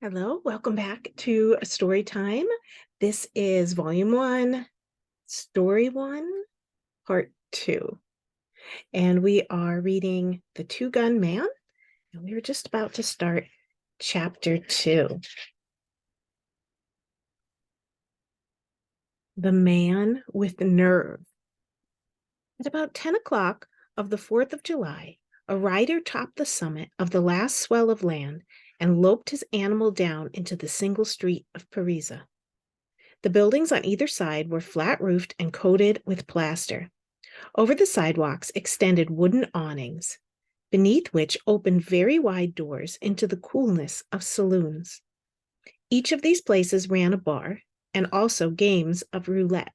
Hello, welcome back to Story Time. This is Volume 1, Story 1, Part 2. And we are reading The Two-Gun Man, and we were just about to start Chapter 2. The Man with Nerve. At about 10 o'clock of the 4th of July, a rider topped the summit of the last swell of land and loped his animal down into the single street of Parisa. The buildings on either side were flat-roofed and coated with plaster. Over the sidewalks extended wooden awnings, beneath which opened very wide doors into the coolness of saloons. Each of these places ran a bar, and also games of roulette,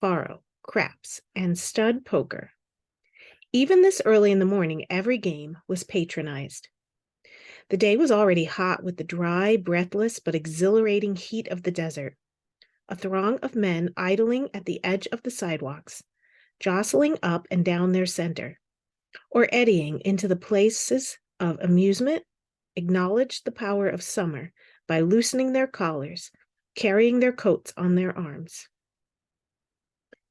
faro, craps, and stud poker. Even this early in the morning, every game was patronized. The day was already hot with the dry, breathless, but exhilarating heat of the desert. A throng of men idling at the edge of the sidewalks, jostling up and down their center, or eddying into the places of amusement, acknowledged the power of summer by loosening their collars, carrying their coats on their arms.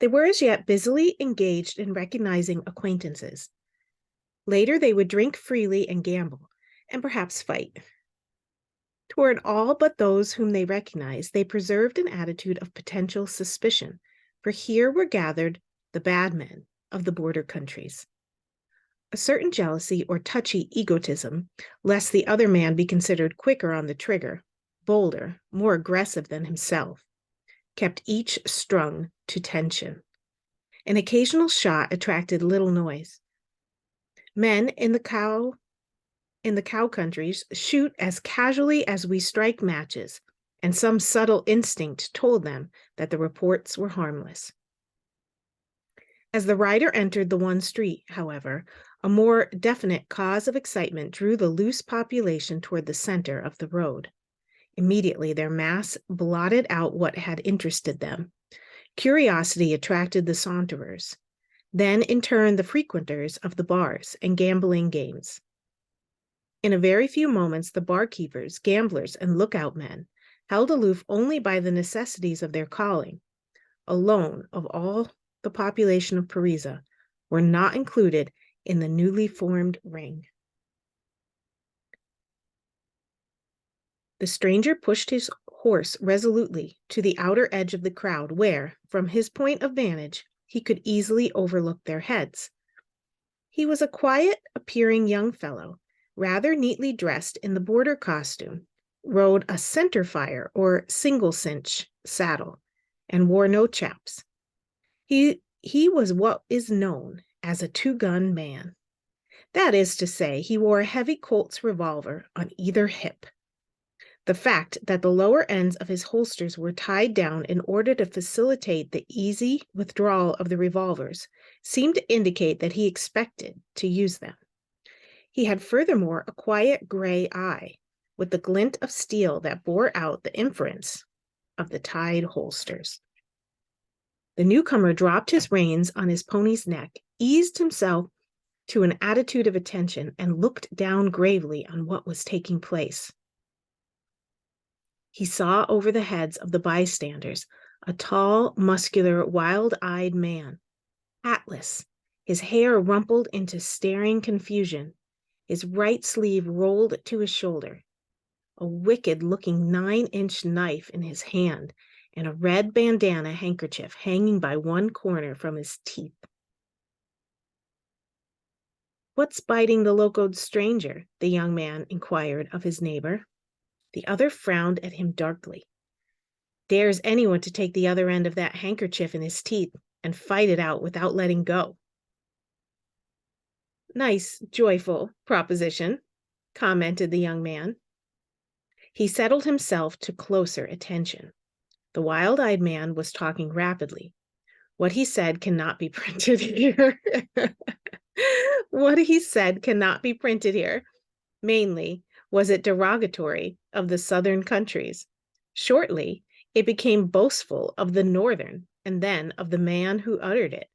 They were as yet busily engaged in recognizing acquaintances. Later they would drink freely and gamble, and perhaps fight. Toward all but those whom they recognized, they preserved an attitude of potential suspicion, for here were gathered the bad men of the border countries. A certain jealousy or touchy egotism, lest the other man be considered quicker on the trigger, bolder, more aggressive than himself, kept each strung to tension. An occasional shot attracted little noise. Men in the cow countries shoot as casually as we strike matches, and some subtle instinct told them that the reports were harmless. As the rider entered the one street, however, a more definite cause of excitement drew the loose population toward the center of the road. Immediately their mass blotted out what had interested them. Curiosity attracted the saunterers, then in turn the frequenters of the bars and gambling games. In a very few moments, the barkeepers, gamblers, and lookout men, held aloof only by the necessities of their calling, alone of all the population of Parisa, were not included in the newly formed ring. The stranger pushed his horse resolutely to the outer edge of the crowd, where, from his point of vantage, he could easily overlook their heads. He was a quiet-appearing young fellow, rather neatly dressed in the border costume, rode a center-fire or single-cinch saddle, and wore no chaps. He was what is known as a two-gun man. That is to say, he wore a heavy Colt's revolver on either hip. The fact that the lower ends of his holsters were tied down in order to facilitate the easy withdrawal of the revolvers seemed to indicate that he expected to use them. He had furthermore a quiet gray eye, with the glint of steel that bore out the inference of the tied holsters. The newcomer dropped his reins on his pony's neck, eased himself to an attitude of attention, and looked down gravely on what was taking place. He saw over the heads of the bystanders a tall, muscular, wild-eyed man, hatless, his hair rumpled into staring confusion, his right sleeve rolled to his shoulder, a wicked-looking 9-inch knife in his hand, and a red bandana handkerchief hanging by one corner from his teeth. "What's biting the locoed stranger?" the young man inquired of his neighbor. The other frowned at him darkly. "Dares anyone to take the other end of that handkerchief in his teeth and fight it out without letting go?" "Nice, joyful proposition," commented the young man. He settled himself to closer attention. The wild-eyed man was talking rapidly. What he said cannot be printed here. What he said cannot be printed here. Mainly, was it derogatory of the southern countries. Shortly, it became boastful of the northern, and then of the man who uttered it.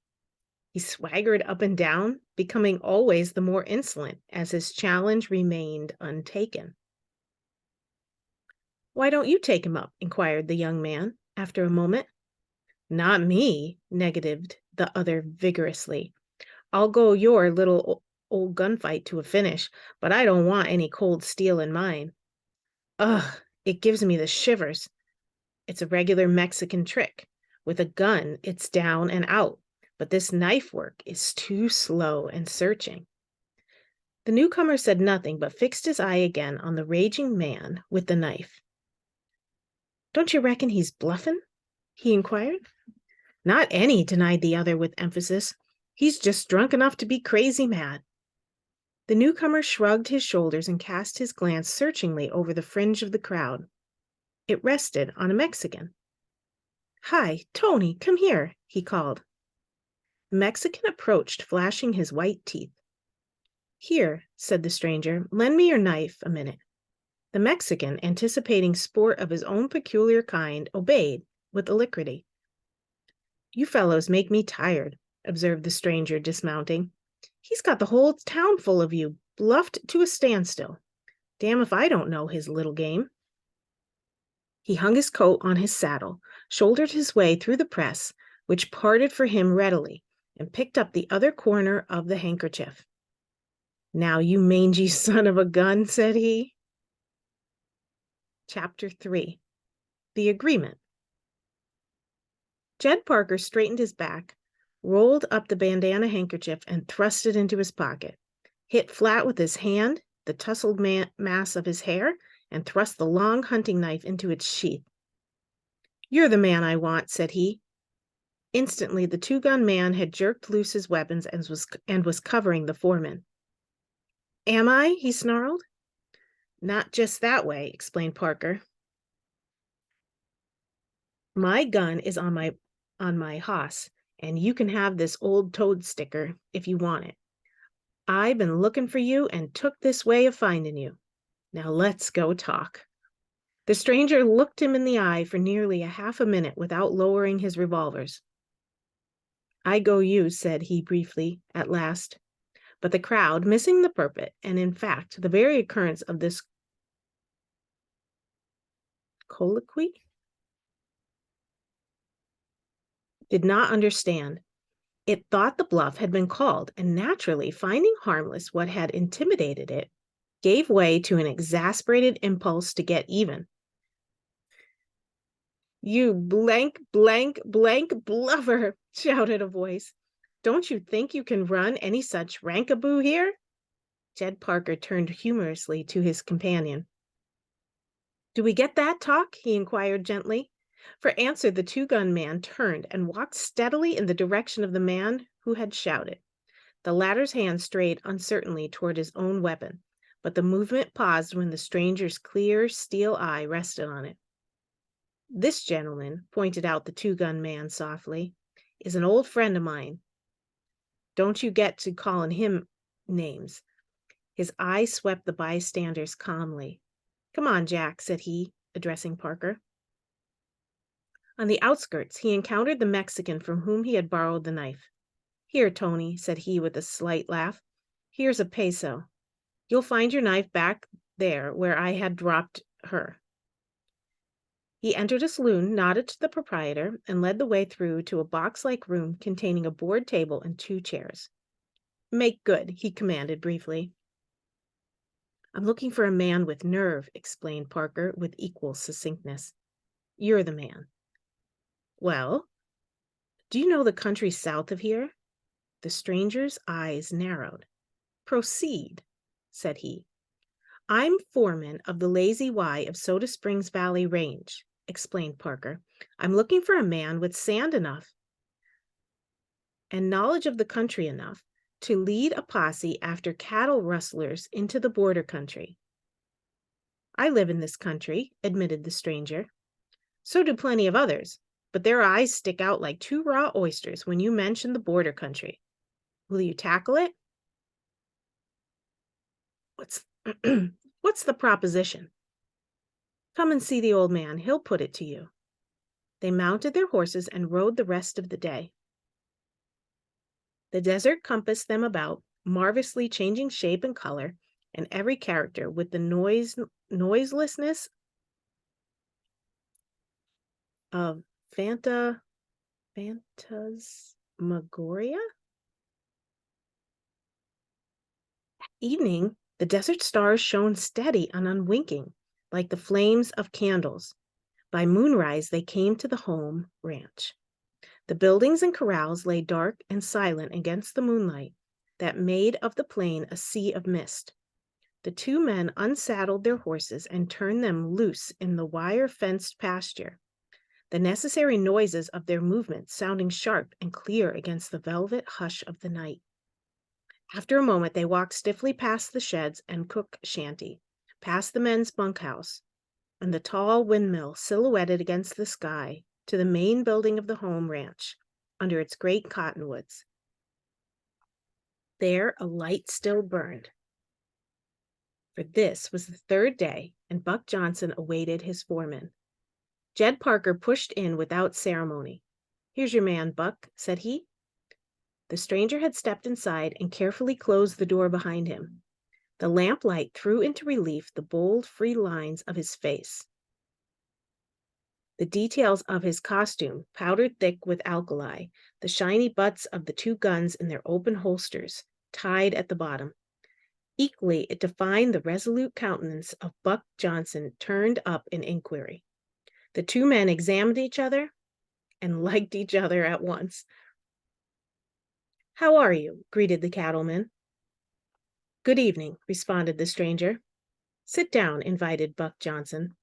He swaggered up and down, becoming always the more insolent as his challenge remained untaken. Why don't you take him up? Inquired the young man after a moment. Not me, negatived the other vigorously. I'll go your little old gunfight to a finish, but I don't want any cold steel in mine. Ugh, it gives me the shivers. It's a regular Mexican trick. With a gun, it's down and out, but this knife work is too slow and searching. The newcomer said nothing, but fixed his eye again on the raging man with the knife. Don't you reckon he's bluffing? He inquired. Not any, denied the other with emphasis. He's just drunk enough to be crazy mad. The newcomer shrugged his shoulders and cast his glance searchingly over the fringe of the crowd. It rested on a Mexican. Hi, Tony, come here, he called. The Mexican approached, flashing his white teeth. Here, said the stranger, lend me your knife a minute. The Mexican, anticipating sport of his own peculiar kind, obeyed with alacrity. You fellows make me tired, observed the stranger, dismounting. He's got the whole town full of you, bluffed to a standstill. Damn if I don't know his little game. He hung his coat on his saddle, shouldered his way through the press, which parted for him readily, and picked up the other corner of the handkerchief. Now, you mangy son of a gun, said he. Chapter 3. The Agreement. Jed Parker straightened his back, rolled up the bandana handkerchief, and thrust it into his pocket, hit flat with his hand the tousled mass of his hair, and thrust the long hunting knife into its sheath. You're the man I want, said he. Instantly, the two-gun man had jerked loose his weapons and was covering the foreman. Am I? He snarled. Not just that way, explained Parker. My gun is on my hoss, and you can have this old toad sticker if you want it. I've been looking for you and took this way of finding you. Now let's go talk. The stranger looked him in the eye for nearly a half a minute without lowering his revolvers. I go you, said he briefly, at last. But the crowd, missing the purport, and in fact the very occurrence of this colloquy, did not understand. It thought the bluff had been called, and naturally, finding harmless what had intimidated it, gave way to an exasperated impulse to get even. You blank, blank, blank bluffer, shouted a voice. Don't you think you can run any such rankaboo here? Jed Parker turned humorously to his companion. Do we get that talk? He inquired gently. For answer, the two-gun man turned and walked steadily in the direction of the man who had shouted. The latter's hand strayed uncertainly toward his own weapon, but the movement paused when the stranger's clear steel eye rested on it. This gentleman, pointed out the two-gun man softly, is an old friend of mine. Don't you get to calling him names. His eye swept the bystanders calmly. Come on, Jack, said he, addressing Parker. On the outskirts, he encountered the Mexican from whom he had borrowed the knife. Here, Tony, said he with a slight laugh. Here's a peso. You'll find your knife back there where I had dropped her. He entered a saloon, nodded to the proprietor, and led the way through to a box-like room containing a board table and 2 chairs. Make good, he commanded briefly. I'm looking for a man with nerve, explained Parker with equal succinctness. You're the man. Well, do you know the country south of here? The stranger's eyes narrowed. Proceed, said he. I'm foreman of the Lazy Y of Soda Springs Valley Range, explained Parker. I'm looking for a man with sand enough and knowledge of the country enough to lead a posse after cattle rustlers into the border country. I live in this country, admitted the stranger. So do plenty of others, but their eyes stick out like 2 raw oysters when you mention the border country. Will you tackle it? What's the proposition? Come and see the old man. He'll put it to you. They mounted their horses and rode the rest of the day. The desert compassed them about, marvelously changing shape and color and every character with the noiselessness of Phantasmagoria? Evening, the desert stars shone steady and unwinking, like the flames of candles. By moonrise, they came to the home ranch. The buildings and corrals lay dark and silent against the moonlight that made of the plain a sea of mist. The two men unsaddled their horses and turned them loose in the wire-fenced pasture, the necessary noises of their movements sounding sharp and clear against the velvet hush of the night. After a moment, they walked stiffly past the sheds and cook shanty, past the men's bunkhouse, and the tall windmill silhouetted against the sky, to the main building of the home ranch, under its great cottonwoods. There a light still burned. For this was the third day, and Buck Johnson awaited his foreman. Jed Parker pushed in without ceremony. "Here's your man, Buck," said he. The stranger had stepped inside and carefully closed the door behind him. The lamplight threw into relief the bold, free lines of his face, the details of his costume, powdered thick with alkali, the shiny butts of the two guns in their open holsters, tied at the bottom. Equally, it defined the resolute countenance of Buck Johnson turned up in inquiry. The two men examined each other and liked each other at once. "How are you?" greeted the cattleman. "Good evening," responded the stranger. "Sit down," invited Buck Johnson.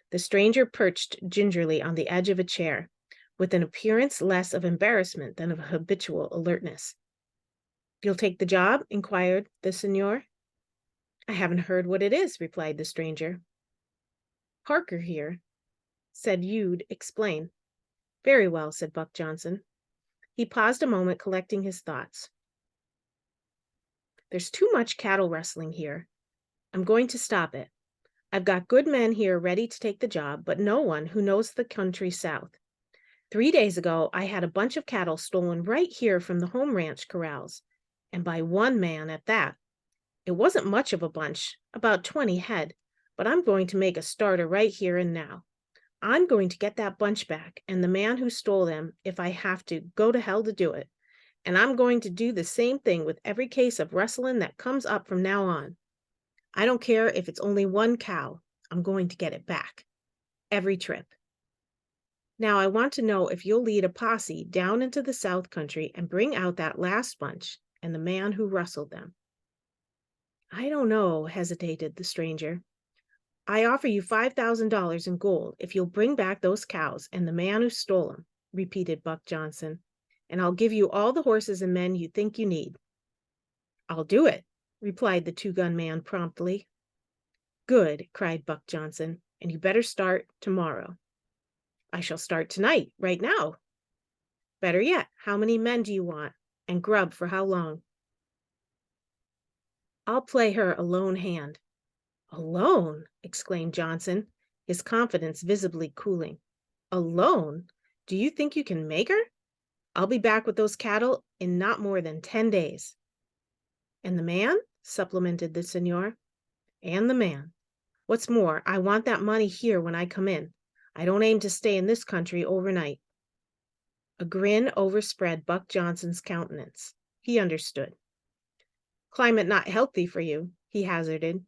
The stranger perched gingerly on the edge of a chair, with an appearance less of embarrassment than of habitual alertness. "You'll take the job?" inquired the senor. "I haven't heard what it is," replied the stranger. "Parker here said you'd explain." "Very well," said Buck Johnson. He paused a moment, collecting his thoughts. "There's too much cattle rustling here. I'm going to stop it. I've got good men here ready to take the job, but no one who knows the country south. 3 days ago, I had a bunch of cattle stolen right here from the home ranch corrals, and by one man at that. It wasn't much of a bunch, about 20 head, but I'm going to make a starter right here and now. I'm going to get that bunch back and the man who stole them if I have to go to hell to do it. And I'm going to do the same thing with every case of rustling that comes up from now on. I don't care if it's only one cow. I'm going to get it back. Every trip. Now I want to know if you'll lead a posse down into the South Country and bring out that last bunch and the man who rustled them." "I don't know," hesitated the stranger. "I offer you $5,000 in gold if you'll bring back those cows and the man who stole them," repeated Buck Johnson. "And I'll give you all the horses and men you think you need." "I'll do it," replied the two-gun man promptly. "Good," cried Buck Johnson, "and you better start tomorrow." "I shall start tonight, right now." "Better yet, how many men do you want? And grub for how long?" "I'll play her a lone hand." "Alone?" exclaimed Johnson, his confidence visibly cooling. "Alone? Do you think you can make her? I'll be back with those cattle in not more than 10 days. "And the man?" supplemented the senor. "And the man. What's more, I want that money here when I come in. I don't aim to stay in this country overnight." A grin overspread Buck Johnson's countenance. He understood. "Climate not healthy for you," he hazarded.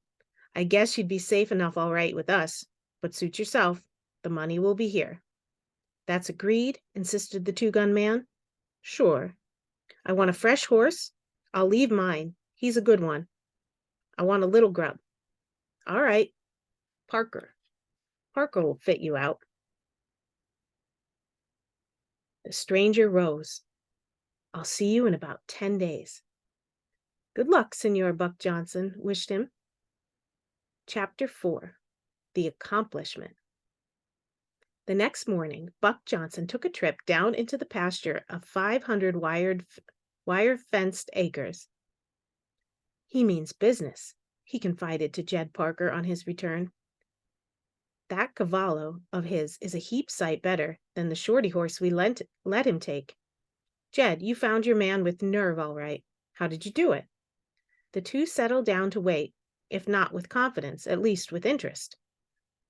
"I guess you'd be safe enough all right with us, but suit yourself. The money will be here." "That's agreed?" insisted the two-gun man. "Sure." "I want a fresh horse. I'll leave mine. He's a good one. I want a little grub." "All right. Parker. Parker will fit you out." The stranger rose. "I'll see you in about 10 days." "Good luck," Senor Buck Johnson wished him. Chapter 4. The Accomplishment. The next morning, Buck Johnson took a trip down into the pasture of 500 wire-fenced acres. "He means business," he confided to Jed Parker on his return. "That cavallo of his is a heap sight better than the shorty horse we let him take. Jed, you found your man with nerve all right. How did you do it?" The two settled down to wait, if not with confidence, at least with interest.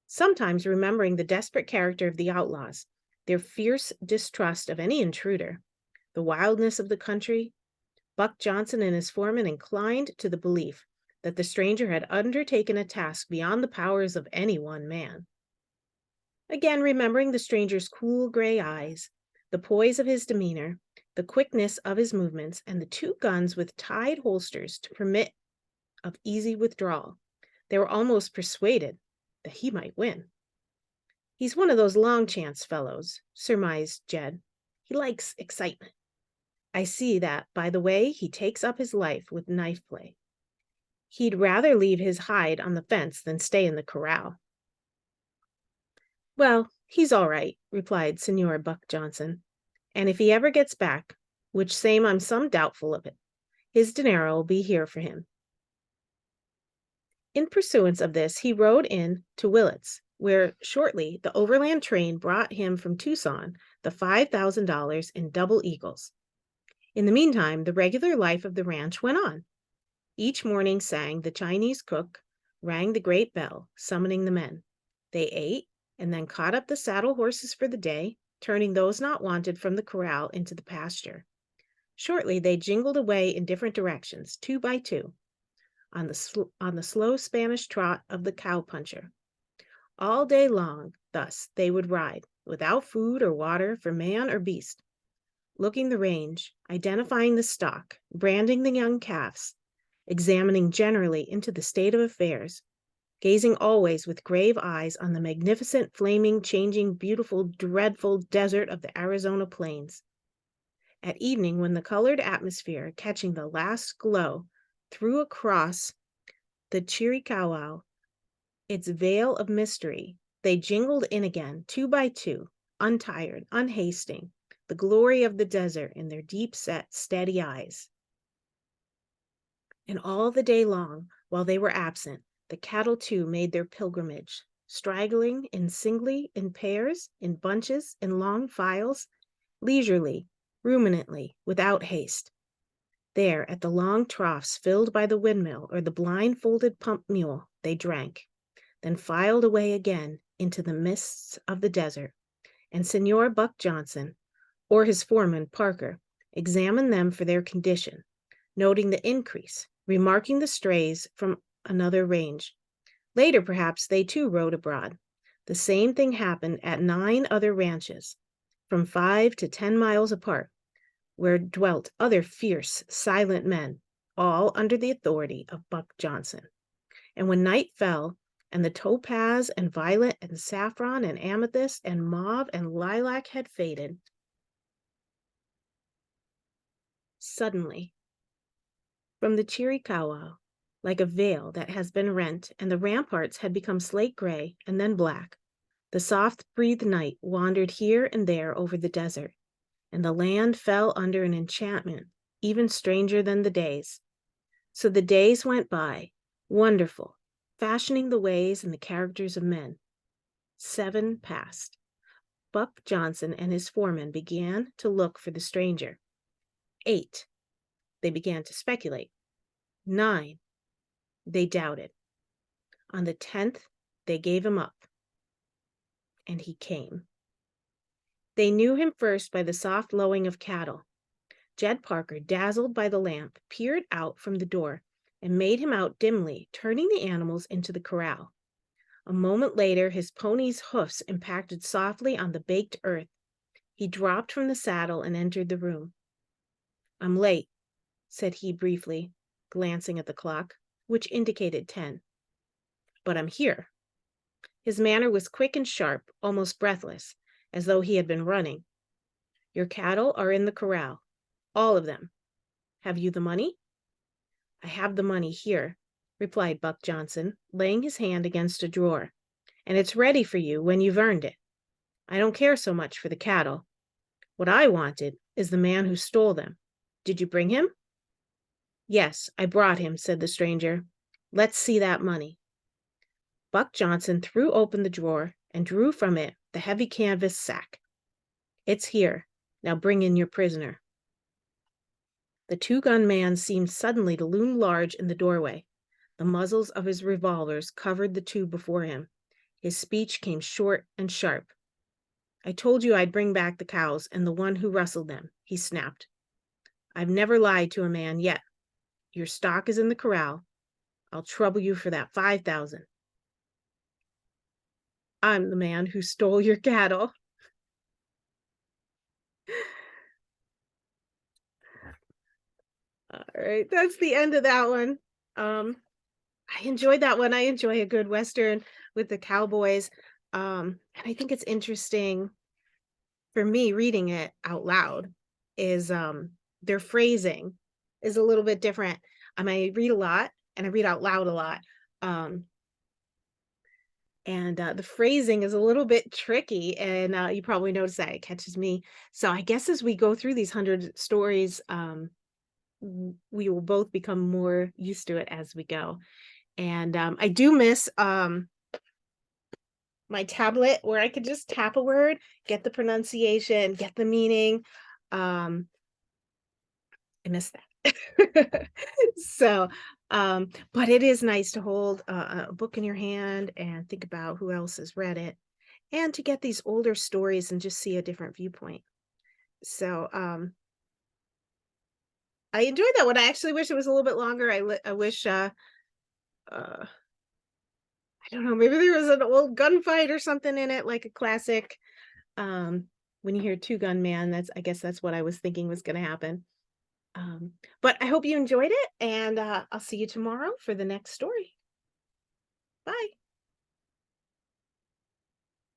Sometimes remembering the desperate character of the outlaws, their fierce distrust of any intruder, the wildness of the country, Buck Johnson and his foreman inclined to the belief that the stranger had undertaken a task beyond the powers of any one man. Again, remembering the stranger's cool gray eyes, the poise of his demeanor, the quickness of his movements, and the two guns with tied holsters to permit of easy withdrawal, they were almost persuaded that he might win. He's one of those long chance fellows, surmised Jed. He likes excitement. I see that by the way he takes up his life with knife play. He'd rather leave his hide on the fence than stay in the corral. Well, he's all right, replied Senor Buck Johnson. And if he ever gets back, which same I'm some doubtful of it, his dinero will be here for him. In pursuance of this, he rode in to Willits, where shortly the overland train brought him from Tucson the $5,000 in double eagles. In the meantime, the regular life of the ranch went on. Each morning sang the Chinese cook, rang the great bell, summoning the men. They ate, and then caught up the saddle horses for the day, turning those not wanted from the corral into the pasture. Shortly, they jingled away in different directions, 2 by 2, on the slow Spanish trot of the cowpuncher. All day long, thus, they would ride, without food or water for man or beast, looking the range, identifying the stock, branding the young calves, examining generally into the state of affairs, gazing always with grave eyes on the magnificent, flaming, changing, beautiful, dreadful desert of the Arizona plains. At evening, when the colored atmosphere, catching the last glow, threw across the Chiricahua its veil of mystery, they jingled in again, 2 by 2, untired, unhasting, the glory of the desert in their deep-set, steady eyes. And all the day long, while they were absent, the cattle too made their pilgrimage, straggling in singly, in pairs, in bunches, in long files, leisurely, ruminantly, without haste. There, at the long troughs filled by the windmill or the blindfolded pump mule, they drank, then filed away again into the mists of the desert, and Senor Buck Johnson, or his foreman, Parker, examined them for their condition, noting the increase, remarking the strays from another range. Later, perhaps, they too rode abroad. The same thing happened at 9 other ranches, from 5 to 10 miles apart, where dwelt other fierce, silent men, all under the authority of Buck Johnson. And when night fell, and the topaz and violet and saffron and amethyst and mauve and lilac had faded, suddenly, from the Chiricahua, like a veil that has been rent, and the ramparts had become slate gray and then black, the soft-breathed night wandered here and there over the desert, and the land fell under an enchantment even stranger than the days. So the days went by, wonderful, fashioning the ways and the characters of men. 7 passed. Buck Johnson and his foreman began to look for the stranger. 8. They began to speculate. 9. They doubted. On the 10th, they gave him up. And he came. They knew him first by the soft lowing of cattle. Jed Parker, dazzled by the lamp, peered out from the door and made him out dimly, turning the animals into the corral. A moment later, his pony's hoofs impacted softly on the baked earth. He dropped from the saddle and entered the room. "I'm late," said he briefly, glancing at the clock, which indicated 10. "But I'm here." His manner was quick and sharp, almost breathless, as though he had been running. "Your cattle are in the corral, all of them. Have you the money?" "I have the money here," replied Buck Johnson, laying his hand against a drawer, "and it's ready for you when you've earned it. I don't care so much for the cattle. What I wanted is the man who stole them. Did you bring him?" "Yes, I brought him," said the stranger. "Let's see that money." Buck Johnson threw open the drawer and drew from it the heavy canvas sack. "It's here. Now bring in your prisoner." The two-gun man seemed suddenly to loom large in the doorway. The muzzles of his revolvers covered the two before him. His speech came short and sharp. I told you I'd bring back the cows and the one who rustled them, he snapped. I've never lied to a man yet. Your stock is in the corral. I'll trouble you for that 5,000. I'm the man who stole your cattle. All right, that's the end of that one. I enjoyed that one. I enjoy a good Western with the cowboys. And I think it's interesting for me reading it out loud is their phrasing is a little bit different. I read a lot and I read out loud a lot. Um, and the phrasing is a little bit tricky, and you probably notice that it catches me. So I guess as we go through these 100 stories, we will both become more used to it as we go. And I do miss my tablet where I could just tap a word, get the pronunciation, get the meaning. I miss that. So, but it is nice to hold a book in your hand and think about who else has read it, and to get these older stories and just see a different viewpoint. So, I enjoyed that one. I actually wish it was a little bit longer. I wish, I don't know, maybe there was an old gunfight or something in it, like a classic. Um, when you hear Two Gun Man, I guess that's what I was thinking was going to happen. But I hope you enjoyed it, and I'll see you tomorrow for the next story. Bye.